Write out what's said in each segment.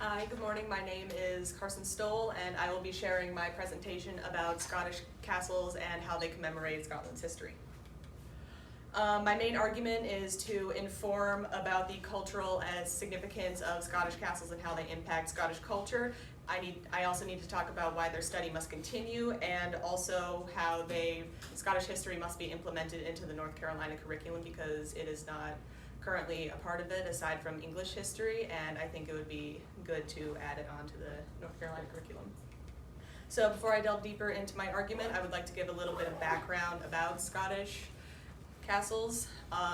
Hi, good morning. My name is Carson Stowell, and I will be sharing my presentation about Scottish castles and how they commemorate Scotland's history. My main argument is to inform about the cultural significance of Scottish castles and how they impact Scottish culture. I also need to talk about why their study must continue, and also how Scottish history must be implemented into the North Carolina curriculum, because it is not currently a part of it aside from English history, and I think it would be good to add it onto the North Carolina curriculum. So before I delve deeper into my argument, I would like to give a little bit of background about Scottish castles.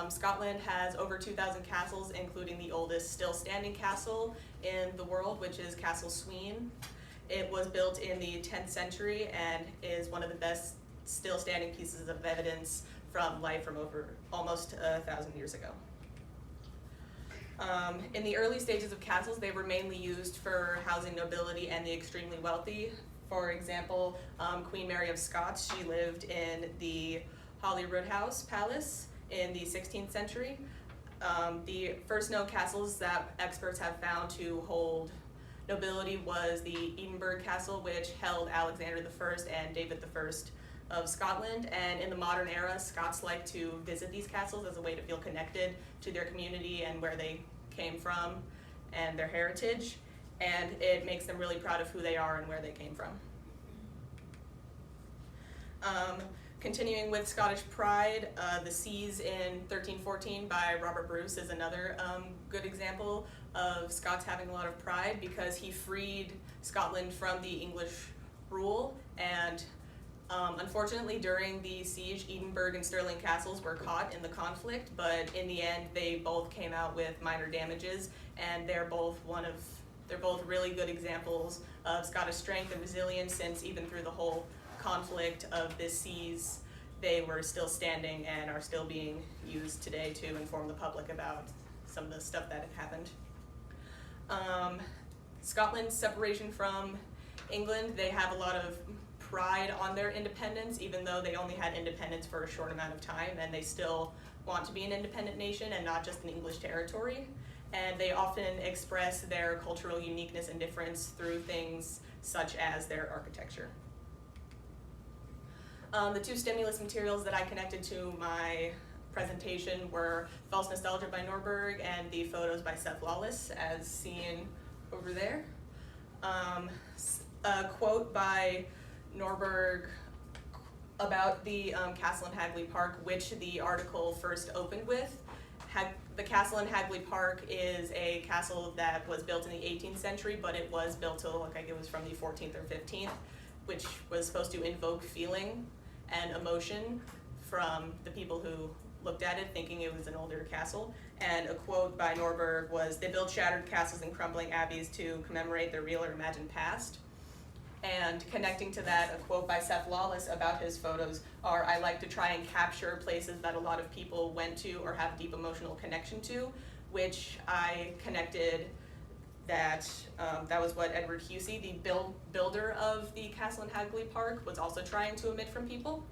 Scotland has over 2,000 castles, including the oldest still standing castle in the world, which is Castle Sween. It was built in the 10th century and is one of the best still standing pieces of evidence from life from over almost 1,000 years ago. In the early stages of castles, they were mainly used for housing nobility and the extremely wealthy. For example, Queen Mary of Scots, she lived in the Holyrood House Palace in the 16th century. The first known castles that experts have found to hold nobility was the Edinburgh Castle, which held Alexander I and David I of Scotland. And in the modern era, Scots like to visit these castles as a way to feel connected to their community and where they came from and their heritage, and it makes them really proud of who they are and where they came from. Continuing with Scottish pride, The Seas in 1314 by Robert Bruce is another good example of Scots having a lot of pride, because he freed Scotland from the English rule, and unfortunately during the siege, Edinburgh and Stirling castles were caught in the conflict, but in the end they both came out with minor damages, and they're both really good examples of Scottish strength and resilience, since even through the whole conflict of this siege, they were still standing and are still being used today to inform the public about some of the stuff that had happened. Scotland's separation from England, they have a lot of pride on their independence, even though they only had independence for a short amount of time, and they still want to be an independent nation and not just an English territory. And they often express their cultural uniqueness and difference through things such as their architecture. The two stimulus materials that I connected to my presentation were False Nostalgia by Norberg and the photos by Seth Lawless, as seen over there. A quote by Norberg about the castle in Hagley Park, which the article first opened with. The castle in Hagley Park is a castle that was built in the 18th century, but it was built to look like it was from the 14th or 15th, which was supposed to invoke feeling and emotion from the people who looked at it, thinking it was an older castle. And a quote by Norberg was, "They build shattered castles and crumbling abbeys to commemorate their real or imagined past." And connecting to that, a quote by Seth Lawless about his photos are, "I like to try and capture places that a lot of people went to or have deep emotional connection to," which I connected that was what Edward Husey, the builder of the castle in Hagley Park, was also trying to omit from people.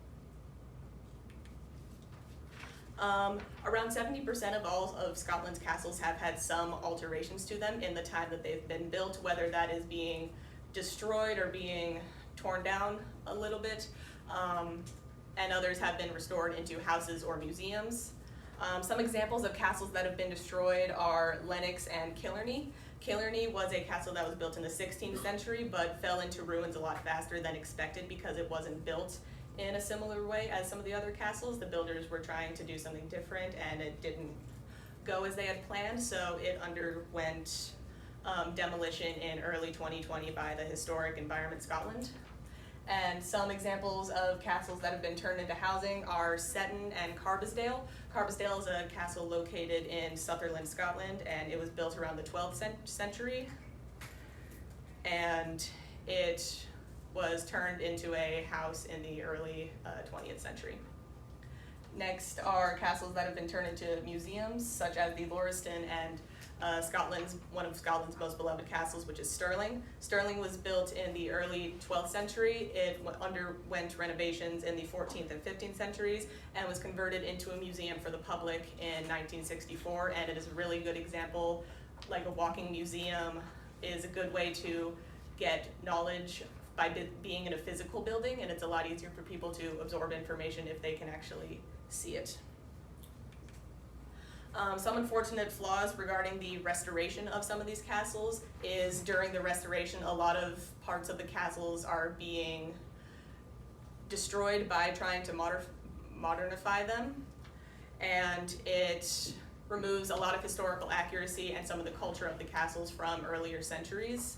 Around 70% of all of Scotland's castles have had some alterations to them in the time that they've been built, whether that is being destroyed or being torn down a little bit, and others have been restored into houses or museums. Some examples of castles that have been destroyed are Lennox and Killarney. Killarney was a castle that was built in the 16th century, but fell into ruins a lot faster than expected because it wasn't built in a similar way as some of the other castles. The builders were trying to do something different, and it didn't go as they had planned, so it underwent demolition in early 2020 by the Historic Environment Scotland. And some examples of castles that have been turned into housing are Setton and Carbisdale. Carbisdale is a castle located in Sutherland, Scotland, and it was built around the 12th century. And it was turned into a house in the early 20th century. Next are castles that have been turned into museums, such as the Lauriston and one of Scotland's most beloved castles, which is Stirling. Stirling was built in the early 12th century. It underwent renovations in the 14th and 15th centuries and was converted into a museum for the public in 1964, and it is a really good example, like a walking museum is a good way to get knowledge by being in a physical building, and it's a lot easier for people to absorb information if they can actually see it. Some unfortunate flaws regarding the restoration of some of these castles is during the restoration, a lot of parts of the castles are being destroyed by trying to modernify them, and it removes a lot of historical accuracy and some of the culture of the castles from earlier centuries,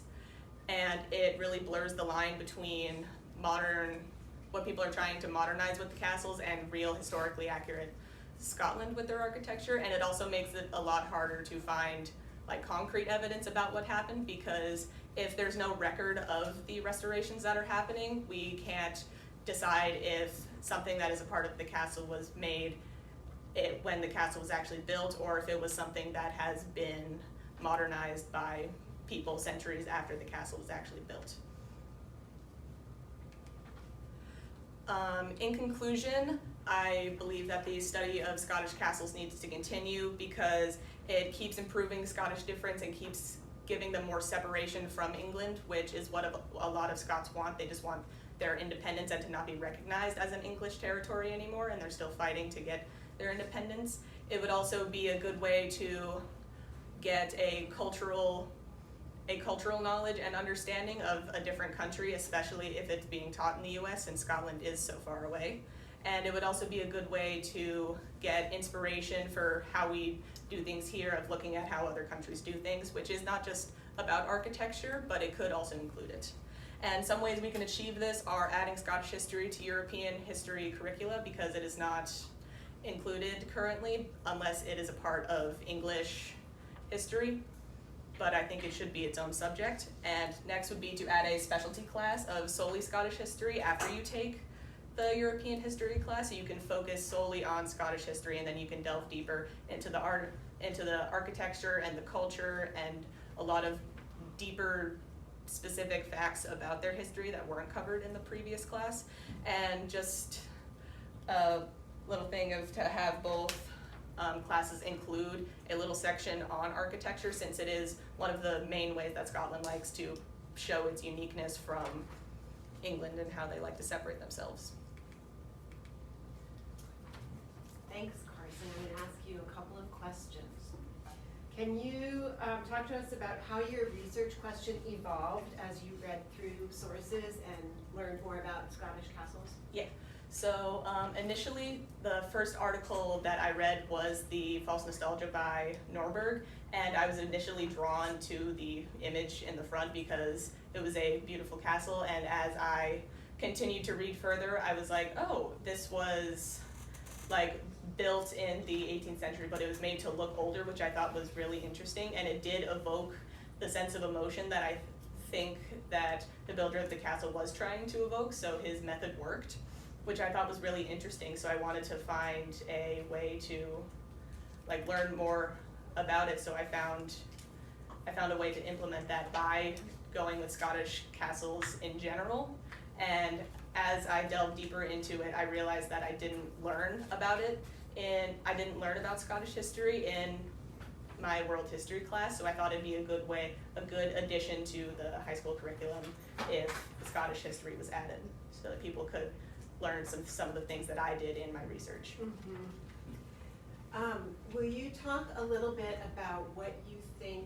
and it really blurs the line between what people are trying to modernize with the castles and real historically accurate Scotland with their architecture. And it also makes it a lot harder to find like concrete evidence about what happened, because if there's no record of the restorations that are happening, we can't decide if something that is a part of the castle was made when the castle was actually built, or if it was something that has been modernized by people centuries after the castle was actually built. In conclusion, I believe that the study of Scottish castles needs to continue because it keeps improving Scottish difference and keeps giving them more separation from England, which is what a lot of Scots want. They just want their independence and to not be recognized as an English territory anymore, and they're still fighting to get their independence. It would also be a good way to get a cultural knowledge and understanding of a different country, especially if it's being taught in the US and Scotland is so far away. And it would also be a good way to get inspiration for how we do things here, of looking at how other countries do things, which is not just about architecture, but it could also include it. And some ways we can achieve this are adding Scottish history to European history curricula, because it is not included currently unless it is a part of English history, but I think it should be its own subject. And next would be to add a specialty class of solely Scottish history after you take the European history class, so you can focus solely on Scottish history, and then you can delve deeper into the art, into the architecture and the culture, and a lot of deeper specific facts about their history that weren't covered in the previous class. And just a little thing of to have both classes include a little section on architecture, since it is one of the main ways that Scotland likes to show its uniqueness from England and how they like to separate themselves. Thanks, Carson. I'm going to ask you a couple of questions. Can you talk to us about how your research question evolved as you read through sources and learned more about Scottish castles? Yeah. So initially, the first article that I read was the False Nostalgia by Norberg, and I was initially drawn to the image in the front because it was a beautiful castle, and as I continued to read further, I was like, oh, this was like built in the 18th century, but it was made to look older, which I thought was really interesting, and it did evoke the sense of emotion that I think that the builder of the castle was trying to evoke, so his method worked, which I thought was really interesting. So I wanted to find a way to like learn more about it, so I found a way to implement that by going with Scottish castles in general. And as I delved deeper into it, I realized that I didn't learn about it, and I didn't learn about Scottish history in my world history class, so I thought it'd be a good addition to the high school curriculum if the Scottish history was added, so that people could learn some of the things that I did in my research. Mm-hmm. Will you talk a little bit about what you think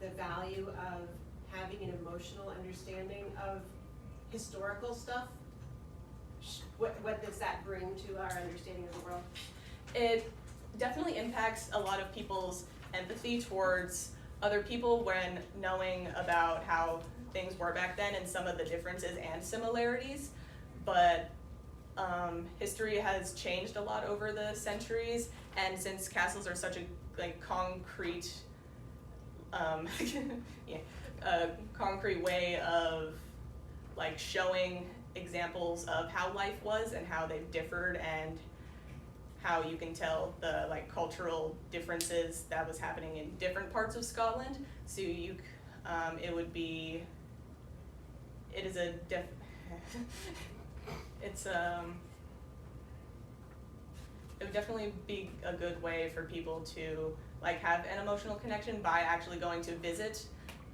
the value of having an emotional understanding of historical stuff? What does that bring to our understanding of the world? It definitely impacts a lot of people's empathy towards other people when knowing about how things were back then and some of the differences and similarities. But history has changed a lot over the centuries, and since castles are such a concrete concrete way of like showing examples of how life was and how they've differed, and how you can tell the like cultural differences that was happening in different parts of Scotland. So you it would definitely be a good way for people to like have an emotional connection by actually going to visit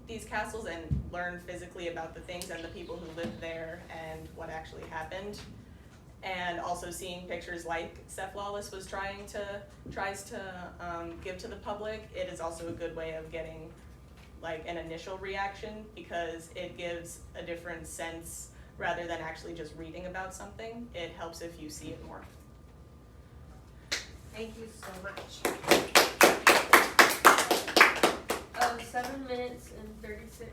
these castles and learn physically about the things and the people who lived there and what actually happened. And also seeing pictures like Seth Lawless tries to give to the public, it is also a good way of getting like an initial reaction, because it gives a different sense rather than actually just reading about something. It helps if you see it more. Thank you so much. 7 minutes and 36